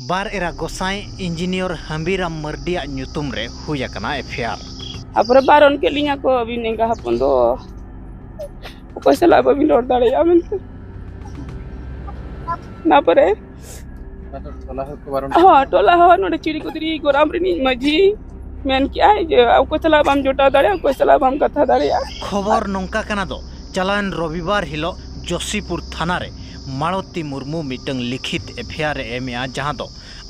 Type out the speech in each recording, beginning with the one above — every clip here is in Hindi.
बार एरा गोसाई इंजीनियर हंबीराम मर्डिया ᱧᱩᱛᱩᱢ रे हुई अकना एफआईआर अपरे बारन के लिया को अभी नहीं कहा अपन दो पैसा लाभ अभी लौट दाड़े आमंते ना परे हाँ टोला हो नोडे चिड़ी कुदरी गोराम रिनी मजी मेन क्या है जो आपको चला हम जोटा दाड़े आपको चला हम कथा दाड़े खबर नौका कना दो चलान रविवार हिलो जोशीपुर थाना रे मालती मुर्मू मिटंग लिखित एफआईआर एम आ जहां दो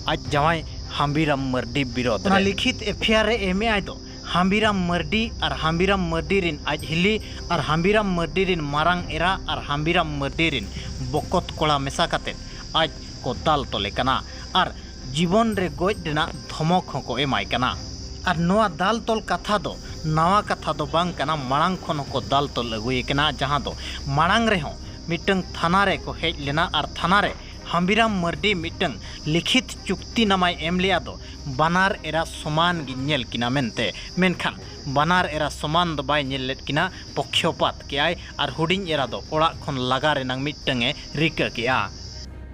आज जवाई हंबीराम मर्डी विरोध लिखित एफआईआर एम आ दो हंबीराम मर्डी और हंबीराम मर्डी रिन आज हिली और हंबीराम मर्डी रिन मारांग एरा और हंबीराम मर्डी रिन बकत कोड़ा मेसा काते आज को दाल तोले कना और जीवन रे गोज देना धमक होको एमाय कना और नोआ दाल तोल कथा दो नवा कथा दो बांग कना मांग खन को दाल तोल अगुए कना जहां दो मांग रे हो मिटंग थाना रे को हेज लेना और थाना रे हंबीराम मर्डी मिटंग लिखित चुक्ति नामाय एम लिया दो बनार एरा समान गिनेल किना मेनते मेनखान बनार एरा समान दो बाय नेलेट किना पक्षपात के आय और हुडिंग एरा दो ओड़ा खन लगा रेनांग मिटंगे रिका किया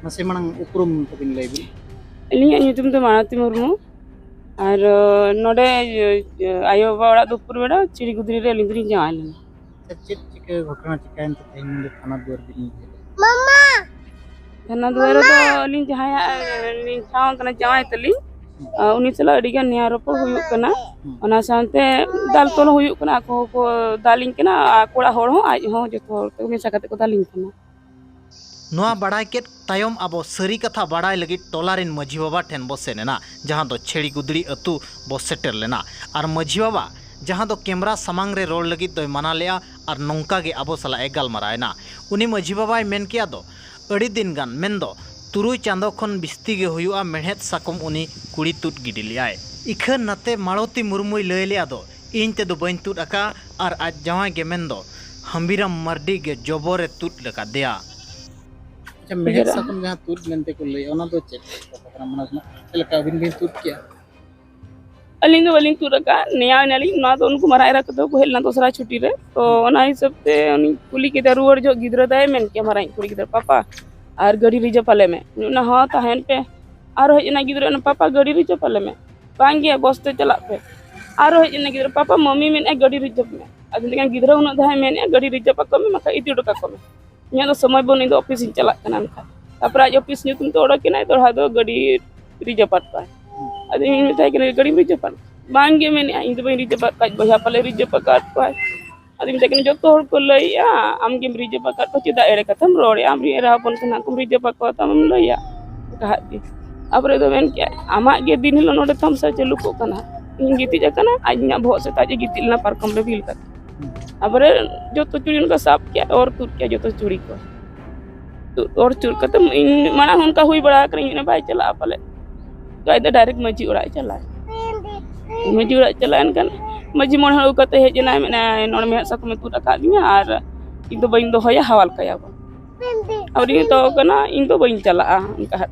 नसे मांग उपरुम तबिन लाइबी लिया ᱧᱩᱛᱩᱢ ᱫᱚ मालती मुर्मू और नोडे आयो बाबा दुपुर बेड़ा चिड़ी गुदरी रे लिंदरी जाय लेना चेक चिके घटना चिकायन तो तेन थाना दुआर बिनी मम्मा थाना दुआर तो लिन जहाया लिन छाव कना जाय तली उनी चला अडिगा नियारोपो हुयु कना ओना सानते दाल तोल हुयु कना को दालिन कना कोड़ा होड़ हो आज हो जतो तो मेसा कते को दालिन कना नोआ बड़ाई के तायम अब सरी कथा बड़ाई लगी टोलारिन मझी बाबा ठेन बो सेनेना जहां दो छेड़ी गुदड़ी अतु बो सेटर लेना और मझी बाबा जहां दो कैमरा समांग रे रोड लगी दो मना लिया और नौका के अब सला एगाल मरायना उनी मझी बाबाय मेन किया दो अड़ी दिन गान मेन दो तुरुई चांदो खन बिस्ती गे हुयुआ मेहनत साकम उनी कुड़ी तुट गिडी लियाय इखन नते मालती मुर्मुई लय लिया दो इन ते दो बइन तुट अका और आज जवाय गे मेन दो हंबीराम मर्डी गे जबोरे तुट लका दिया अच्छा मेहर साकम जहां तुट मेनते को लय ओना दो चेक पकरा मना लका बिन बिन तुट किया अलिंग दो अलिंग तुरका नया नली ना तो उनको मराय रख दो हेलना दूसरा छुट्टी रे तो ओना हिसाब से उनी कुली के दरुवर जो गिदरा दाय मेन के मराई कुली गिदर पापा और गाड़ी रिजर्व पाले में ना हाँ तहन पे और हजना गिदरा ना पापा गाड़ी रिजर्व पाले में बांगे बस ते चला पे और हजना गिदरा पापा मम्मी में गाड़ी रिजर्व में अब लेकिन गिदरा उना दाय में गाड़ी रिजर्व पाको में मका इति डका को में nya do समय बनी दो ऑफिस इन चला कना का तापर आज ऑफिस न्यूतुम तो ओडा केना तो हादो गाड़ी रिजर्व पाट पा अद इन मिठाई के गाड़ी रिजर्व पाट बांगे में इन तो रिजर्व काज बहा पाले रिजर्व काट पा अद मिठाई के जो तो को लइया आम के रिजर्व काट को चिदा एड़े कथम रोड़े आम री एरा बन कना को रिजर्व को तम लइया कहा दी अब रे दो मेन के आमा के दिन हिलो नोडे थम सा चलु को कना इन गिति जकना आज ना भो से ताजे गितिलना पारकम रे बिल का अब जो तो चुड़ी उनका साफ किया और टूट किया जो तो चुड़ी को तो और चुड़ का तो माना उनका हुई बड़ा कर इन भाई चला पाले तो आइदा डायरेक्ट मजी उड़ा चला इनका मजी मन हड़ कते हेजना मेना नोड़ में सक में टूट का दिया और इन तो बइन दो होया हवाल कया और इन तो कना इन तो बइन चला उनका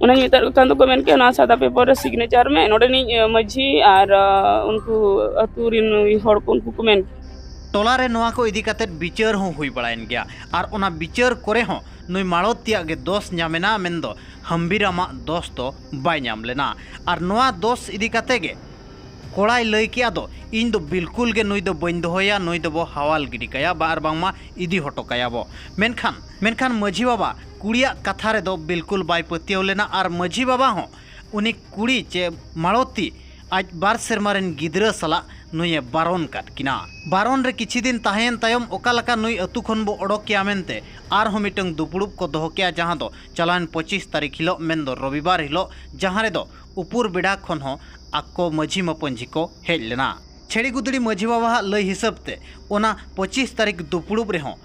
उन्हें मितर कान तो कमेंट के ना सादा पेपर रे सिग्नेचर में नोडनी मझी और उनको अतुरिन हड़ को उनको कमेंट टोला रे नोआ को इदी काते बिचार हो हुई बड़ाइन गया और ओना बिचार करे हो नुई मालतिया गे दोष ᱧᱟᱢᱮᱱᱟ मेनदो हंबीरामा दोष तो बाय ᱧᱟᱢ लेना और नोआ दोष इदी काते गे कोड़ाई लय किया दो इन दो बिल्कुल गे नुई दो बइन दोया नुई दो बो हवाल गिडी कया बार बांगमा इदी हटो कया बो मेनखान मझी बाबा कुड़िया कथा रे दो बिल्कुल बाय पतियाव लेना और मझी बाबा हो उनी कुड़ी चे मालती आज बार सेरमारेन गिद्रा सला नुई बारन काट किना बारन रे किछि दिन ताहेन तायम ओका लका नुई अतु खन बो ओडक किया मेनते आर हो मिटंग दुपुड़ुब को दोह किया जहां दो चलान 25 तारीख हिलो मेन दो रविवार हिलो जहां रे दो उपुर बेड़ा खन हो आको मझी मपंजी को हेज लेना छेड़ी गुदड़ी मझी बाबा लय हिसाबते ओना 25 तारीख दुपुड़ुब रे हो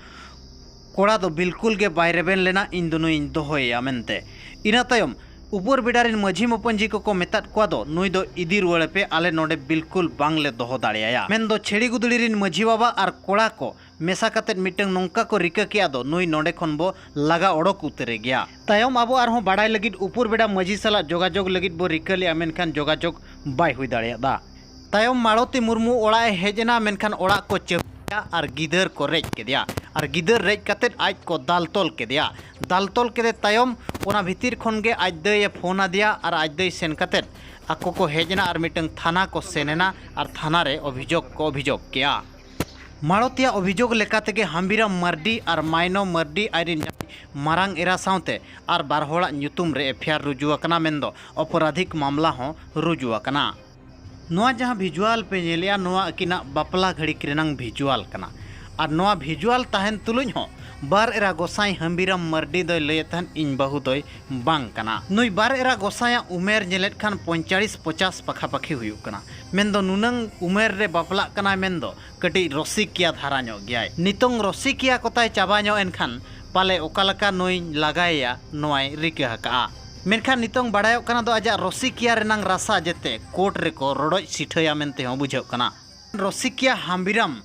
कोड़ा दो बिल्कुल के बायरे बेन लेना इन दोनों इन दोहोया मेनते इना तायम उपर बेडारिन मझी मपंजी को मेता को दो नुई दो इदी रुवाड़े पे आले नोडे बिल्कुल बांगले दोहो दाड़ेया मेन दो छेड़ी गुदड़ी रिन मझी बाबा और कोड़ा को मेसा काते मिटंग नौका को रिका किया दो नुई नोडे खन बो लगा ओडक उतरे गया तायम आबो आर हो बाड़ाई लगिद उपर बेडा मझी सला जोगाजोग लगिद बो रिका लिया मेनखान जोगाजोग बाय हुई दाड़ेया दा तायम मालती मुर्मू ओड़ा हेजना मेनखान ओड़ा को चे और गिदर को रेज के दिया और गिदर रेज कतेद आज को दाल तोल केदिया दाल तोल केदे तायम ओना भितिर खन गे आज दय फोन आदिया और आज दय सेन कतेद आको को हेजना और मिटंग थाना को सेनेना और थाना रे अभियोग किया माड़ोतिया अभियोग लेकाते गे हम्बीराम मार्डी और माइनो मार्डी आइरिन मारांग एरा साउते और बार होड़ा ᱧᱩᱛᱩᱢ रे एफआईआर रुजू अकना मेंदो अपराधिक मामला हो रुजू अकना नोआ जहां भिजुअल पे नेलिया नोआ अकिना बापला घड़ी किरनांग भिजुअल कना और नोआ भिजुअल ताहन तुलुñ हो बार एरा गोसाई हम्बीराम मार्डी दय लय तहन इन बहु दय बांग कना नुई बार एरा गोसाया उमेर नेलेट खान 45-50 पखापाखी हुयुक कना मेंदो नुनंग उमेर रे बापला कना मेंदो कटी रसिकिया धारा ᱧᱚᱜ गियाय नितोंग रसिकिया कोताय चाबा ᱧᱚᱜ एनखान पाले ओकालका नुई लगाया नोय रिका हका मेनखान नितोंग बाडायोक कना दो आजा रसिकिया रेनांग रासा जेते कोर्ट रेको रोडoj सिठया मेनते हो बुझाव कना रसिकिया हम्बीराम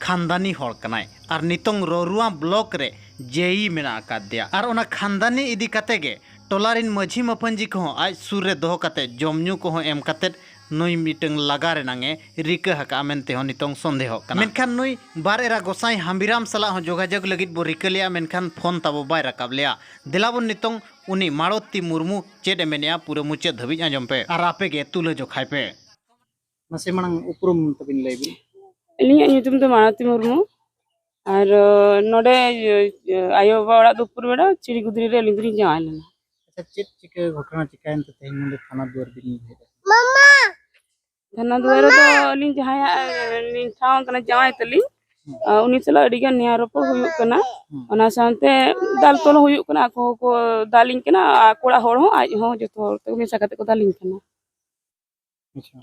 खानदानी होड़ कनाय और नितोंग रोरुआ ब्लॉक रे जेई मेना कादिया और ओना खानदानी इदी कते गे टोलारिन माझी मपंजी को आज सुर रे दोह कते जमन्यू को एम कते नुई मिटंग लगा रेनांगे रिका हका मेनते हो नितोंग संदेह कना मेनखान नुई बार एरा गोसाई हम्बीराम सला हो जोगाजोग लगित बो रिकलिया मेनखान फोन ताबो बाय रकाब लिया दिलाबन नितोंग उनी माड़ोती मुर्मू चेड एमेनिया पूरा मुचे धबिज आंजम पे और आपे गे तुले जोखाय पे नसे मांग उपरुम तबिन लैबी अलिंग ᱧᱩᱛᱩᱢ ᱫᱚ ᱢᱟᱲᱟᱛᱤ ᱢᱩᱨᱢᱩ ᱟᱨ ᱱᱚᱰᱮ ᱟᱭᱳ ᱵᱟᱵᱟ ᱚᱲᱟᱜ ᱫᱚ ᱩᱯᱩᱨ ᱵᱮᱲᱟ ᱪᱤᱲᱤᱜᱩᱫᱽᱨᱤ ᱨᱮ ᱟᱹᱞᱤᱧ ᱫᱚᱞᱤᱧ ᱡᱟᱶᱟᱭ ᱞᱮᱱᱟ। अच्छा चेक चिका घटना चिकायन तो तेहन नंदे थाना दुआर बिन भेदा थाना दुआर ᱫᱚ ᱟᱹᱞᱤᱧ ᱡᱟᱦᱟᱸᱭᱟᱜ ᱞᱤᱧ ᱴᱷᱟᱶ ᱠᱟᱱᱟ ᱡᱟᱶᱟᱭ ᱛᱟᱹᱞᱤᱧ ᱩᱱᱤ ᱥᱟᱞᱟᱜ ᱟᱹᱰᱤ ᱜᱟᱱ ᱱᱮᱭᱟᱣ ᱨᱚᱯᱚᱲ ᱦᱩᱭᱩᱜ ᱠᱟᱱᱟ ᱚᱱᱟ ᱥᱟᱶᱛᱮ ᱫᱟᱞ ᱛᱚᱞ ᱦᱩᱭᱩᱜ ᱠᱟᱱᱟ ᱟᱠᱚ ᱦᱚᱸᱠᱚ ᱫᱟᱞᱤᱧ ᱠᱟᱱᱟ ᱟᱠᱚ ᱚᱲᱟᱜ ᱦᱚᱲ ᱦᱚᱸ ᱟᱡ ᱦᱚᱸ ᱡᱚᱛᱚ ᱦᱚᱲ ᱛᱮ ᱢᱮᱥᱟ ᱠᱟᱛᱮ ᱠᱚ ᱫᱟᱞᱤᱧ ᱠᱟᱱᱟ। अच्छा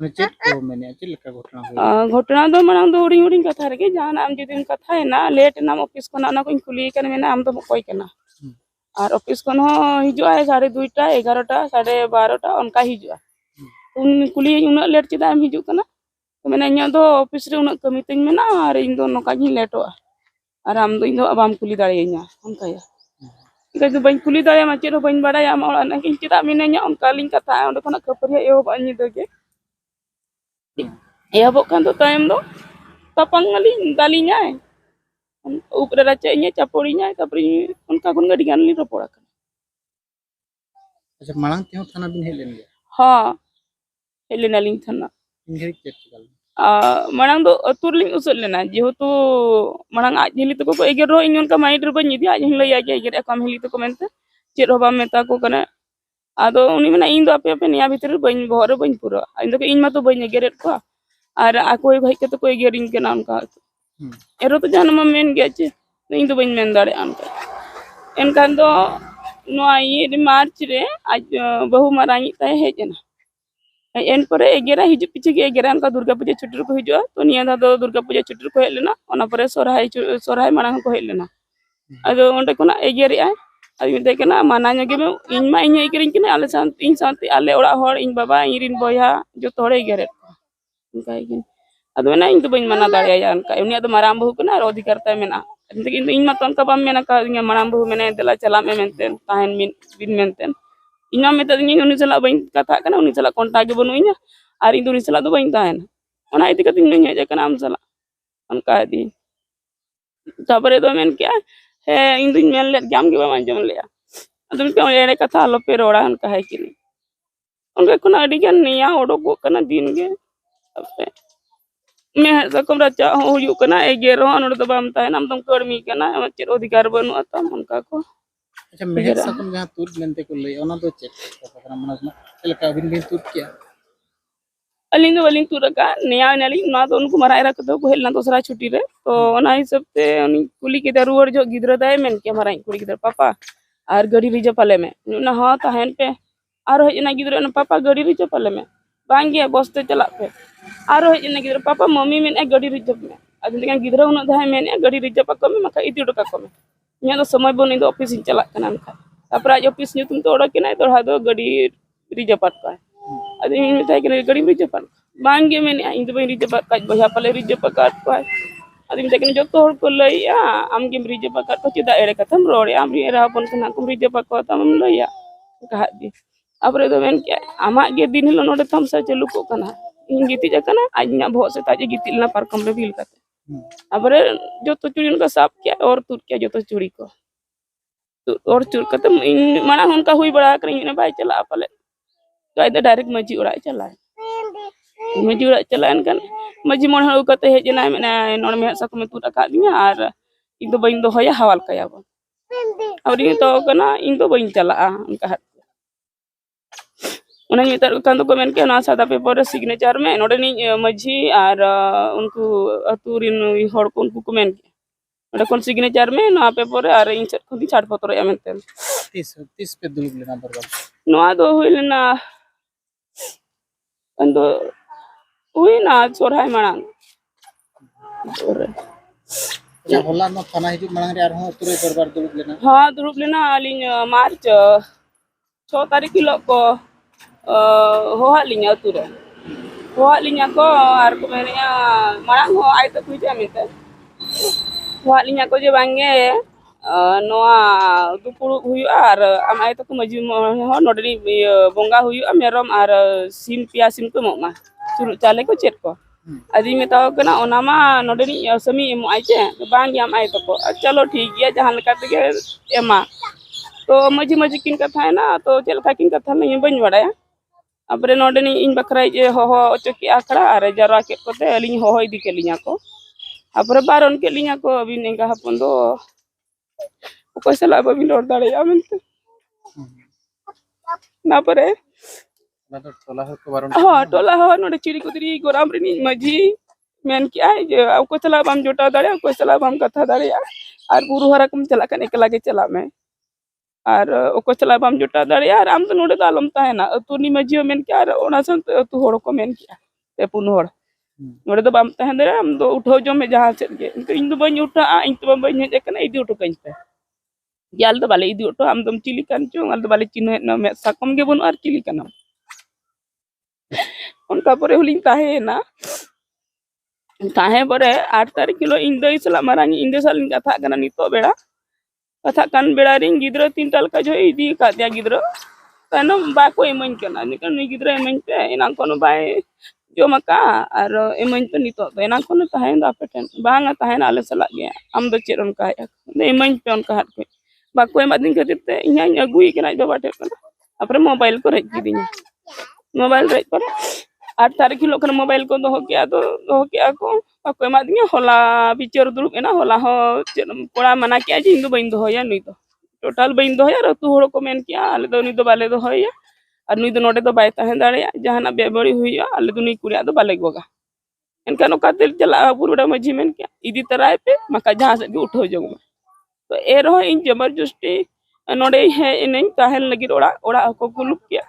मैं चेक को मैंने चेक लका घटना हुई घटना दो मांग दो हुडिंग हुडिंग कथा रगे जहां आम जुदिम कथा है ना लेट नाम ऑफिस को ना को कुली कन मेना आम दो कोई कना और ऑफिस को हो हिजुआ 2:30 11टा 12:30 उनका हिजुआ उन कुली उन लेट चदा आम हिजु कना तो मैंने इन दो ऑफिस रे उन कमी तिन मेना और इन दो नोका जी लेटो और आम दो इन दो अब आम कुली दाड़ेया उनका या इका जो बन कुली दाड़े माचे रो बन बड़ा आम ओड़ा ना किन चदा मेना उनका लिंग कथा उन खना खपरिया एहो बानी दगे एहबो kan तो टाइम दो tapang ngalin dalinya ऊपर रचैnya चापोड़ीnya तापरी उनका गुन गडी गान ली रोपड़ा kan अच्छा मांग ते थाना बिन हेलेन गया हां हेलेना लिंग थाना इन घड़ी चेक चिकाल मांग दो अतुर लिंग उसल लेना जेहेतु मांग आज हिली तो को एगे रो इन उनका माइंड रे बनी दिया आज लई आगे एगे कम हिली तो कमेंट चेर होबा मेता को कना आदो उनी मना इन दो आपे आपे निया भीतर बन भोर बन पूरा इन दो इन मा तो बन गेरेट को और आकोई भाई के तो कोई गेरिंग के नाम का एरो तो जान मेन गया चे इन दो बन मेन दाड़े अनका एनकान दो नो ये मार्च रे आज बहु माराई ताय हेजना एन पर एगेरा हिजु पीछे के एगेरा अनका दुर्गा पूजा छुट्टी को हिजुआ तो निया दा दो दुर्गा पूजा छुट्टी को हेलेना ओना पर सोरहाय मांग को हेलेना अदो ओंडे कोना एगेरे आय आज मिते कना माना ᱧᱚᱜᱮ ᱢᱮ ᱤᱧ ᱢᱟ ᱤᱧ ᱮᱜᱮᱨᱤᱧ ᱠᱟᱱᱟ ᱟᱞᱮ ᱥᱟᱶᱛᱮ ᱤᱧ ᱥᱟᱶᱛᱮ ᱟᱞᱮ ᱚᱲᱟᱜ ᱦᱚᱲ ᱤᱧ ᱵᱟᱵᱟ ᱤᱧ ᱨᱤᱱ ᱵᱚᱭᱦᱟ ᱡᱚᱛᱚ ᱦᱚᱲ ᱮᱜᱮᱨᱮᱫ ᱠᱚᱣᱟ ᱚᱱᱠᱟ ᱜᱮ ᱟᱫᱚ ᱢᱮᱱᱟ ᱤᱧ ᱫᱚ ᱵᱟᱹᱧ ᱢᱟᱱᱟ ᱫᱟᱲᱮᱭᱟᱭᱟ ᱚᱱᱠᱟ ᱩᱱᱤᱭᱟᱜ ᱫᱚ ᱢᱟᱨᱟᱝ ᱵᱟᱹᱦᱩ ᱠᱟᱱᱟ ᱟᱨ ᱚᱫᱷᱤᱠᱟᱨ ᱛᱟᱭ ᱢᱮᱱᱟᱜᱼᱟ ᱤᱧ ᱢᱟ ᱛᱚ ᱚᱱᱠᱟ ᱵᱟᱢ ᱢᱮᱱᱟ ᱠᱟᱣᱫᱤᱧᱟ ᱢᱟᱨᱟᱝ ᱵᱟᱹᱦᱩ ᱢᱮᱱᱟᱭ ᱫᱮᱞᱟ ᱪᱟᱞᱟᱜ ᱢᱮ ᱢᱮᱱᱛᱮ ᱛᱟᱦᱮᱱ ᱵᱤᱱ ᱢᱮᱱᱛᱮ ᱤᱧ ᱢᱟ ᱢᱮᱛᱟᱫᱤᱧ ᱩᱱᱤ ᱥᱟᱞᱟᱜ ᱵᱟᱹᱧ ᱠᱟᱛᱷᱟᱜ ᱠᱟᱱᱟ ᱩᱱᱤ ᱥᱟᱞᱟᱜ ᱠᱚᱱᱴᱟᱠᱴ ᱜᱮ ᱵᱟᱹᱱᱩᱜ ᱤᱧᱟ ᱟᱨ ᱤᱧ ᱫᱚ ᱩᱱᱤ ᱥᱟᱞᱟᱜ ᱫᱚ ᱵᱟᱹᱧ ᱛᱟᱦᱮᱱᱟ ᱚᱱᱟ ᱤᱫᱤ ᱠᱟᱛᱮ ᱤᱧ ᱦᱮᱡ ᱟᱠᱟᱱᱟ ᱟᱢ ᱥᱟᱞᱟᱜ ᱚᱱᱠᱟ ᱤᱫᱤ ᱛᱟᱯᱚᱨᱮ ᱫᱚ ᱢᱮᱱ ᱠᱮᱜᱼᱟ ᱦᱮᱸ ᱤᱧ ᱫᱩᱧ ᱢᱮᱱ ᱞᱮᱫ ᱜᱮ ᱟᱢ ᱜᱮ ᱵᱟᱢ ᱟᱸᱡᱚᱢ ᱞᱮᱜᱼᱟ अदम के एड़े कथा आलोपे रोड़ा उनका है कि नहीं उनके को अड़ी गन निया ओडोको कना दिन गे अपे मैं सकम रचा हो कना एगेरो अनोड तो बाम ताय नाम तुम कर्मी कना चेर अधिकार बनु आता उनका को अच्छा मेहर सकम जहां तुर मेनते को लई ओना दो चेक पकरा मनस चलका बिन तुर किया अलिंग दो अलिंग तुरका निया नली ना तो उनको मराय रख दो को हेलना दूसरा छुट्टी रे तो ओना हिसाब से उनी कुली के रुवर जो गिदरा दाय मेन के मराय कुली गिदर पापा और गाड़ी रिजर्व पाले में ना हाँ तहन पे और हेजना गिदरा ना पापा गाड़ी रिजर्व पाले में बांगे बसते चला पे और हेजना गिदरा पापा मम्मी में गाड़ी रिजर्व में अदन के गिदरा उन धाय में गाड़ी रिजर्व पाको में मका इति डका को में nya do समय बन इन ऑफिस इन चला कना खा तापर आज ऑफिस ᱧᱩᱛᱩᱢ तो ओडा केना दोड़ा दो गाड़ी रिजर्व पाट का अदन इन मिताय के गाड़ी रिजर्व पाट बांगे में इन दो रिजर्व पाट का बहा पाले रिजर्व पाट को अदम मिताय जो तो को लइया आम के रिजर्व पाट को चिदा एड़े कथम रोड़े आम एरा बन कना को रिजर्व पाट को तम लइया कहा दी अब रे दो मेन के आमा गे दिन हिलो नोडे तम सा चलु को कना इन गीति जकना आज ना भो से ताजे गीतिलना पारकम रे बिल कते अब जो तो चूड़ी उनका साफ किया और तुर किया जो तो चूड़ी को और चूर कते माना उनका हुई बड़ा कर भाई चला पाले तो डायरेक्ट मजी उड़ा चला मजी उड़ा चलान kan मजी मोन हड़ू कते हेजना मेना नोड़ में सकम तुर अका दिया और इन दो बइन दो होया हवाल कया बन और इन तो कना इन दो बइन चला उनका हाथ उन्हें मितर कान को मेन के ना सादा पेपर सिग्नेचर में नोड़े नी मजी और उनको अतुरिन हड़ को उनको मेन के नोड़े कोन सिग्नेचर में ना पेपर और इन चट खुदी छाट पत्र या मेनते 30 पे दुलुब लेना बरबाद नोआ दो हुइलना अंदो हुइना सोरहाय मांग और या होला नो थाना हिजु मांग रे आरो तुरे बरबाद दुलुब लेना हां दुलुब लेना अलिन मार्च 6 तारीख किलो को होहा लिnya तुरे होहा लिnya को और को मेनिया मांग हो आय तो कुछ मिलते होहा लिnya को जे बांगे नोआ दुपुरु हुई और आम आय तो को मजी हो नोडनी बोंगा हुई मेरम और सिम पिया सिम को मोमा चुरु चाले को चेट को आदि में तो कना ओनामा नोडनी समी एम आय चे बांग याम आय तो को चलो ठीक है जहां लका तके एमा तो मजी मजी किन कथा है ना तो चल का किन कथा में बन बड़ाया अपरे नोडनी इन बखराई जे हो चकी आखड़ा अरे जरा के कोते अलिኝ हो इदी के लिया को अपरे बारन के लिया को अभी नेगा हपन दो कोई सला बबी लोड दाड़े या मनते ना परे ना तो टोला हो को बारन हां टोला हो नोडे चिड़ी कुदरी गोराम रे मजी मेन क्या है जे को चला बम जोटा दाड़े को चला बम कथा दाड़े और बुरु हरा कम चला कने एकला के चला में और ओको चला बम जोटा दाड़े और आम तो नोडे दालम ता है ना तुनी मजियो मेन क्या और ओना सन तू होड़ को मेन क्या ते पुन होड़ नोडे तो बम ता है हम तो उठो जो में जहां से गे इन तो बन उठा इन तो बन हे कने इदी उठो कइन पे याल तो बाले इदी उठो हम तुम चिली कान चो आल तो बाले चिन्ह न में सकम गे बन और चिली कान उनका परे हुलिन ताहे ना ताहे परे 8 तारीख किलो इन दई सला मारांग इन दे साल कथा कना नितो बेड़ा कथा कान बेड़ा रिंग गिद्र 3 टाल का जो इदी का दिया गिद्र तनो बा को एमन कना निकन नि गिद्र एमन पे एना कोनो बाय जो मका और एमन पे नितो तो एना कोनो ताहे दा पेटन बांगा ताहे ना आले सला गया हम दो चेर उनका एमन पे उनका हाथ को बा को एमा दिन खातिर ते इया अगुई केना बाबा टे कना अपरे मोबाइल को रेख दिया मोबाइल रेख पर 8 तारीख किलो खन मोबाइल को दो क्या को पाको एमा दिया होला बिचर दुरुब एना होला हो कोड़ा मना किया जे इंदो बइन दो होया नुई तो टोटल बइन दो होया तू होड़ को मेन किया आले दो नुई दो बाले दो होया और नुई दो नोडे दो बाय ताहे दाड़े जहाना बेबड़ी हुई आले दो नुई कुड़िया दो बाले गोगा इनका नो कातिल चला पुरुड़ा मजी मेन किया इदी तराय पे मका जहां से उठो जंग में तो ए रहो इन जबरदस्ती नोडे है इनन ताहेन लगी ओड़ा ओड़ा को कुलुप किया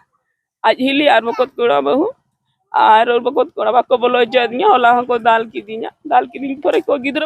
आज हिली और बकत कोड़ा बहु और बकत कोड़ा बाको बोलो जदिया होला को दाल की दिन थोड़े को गिद्र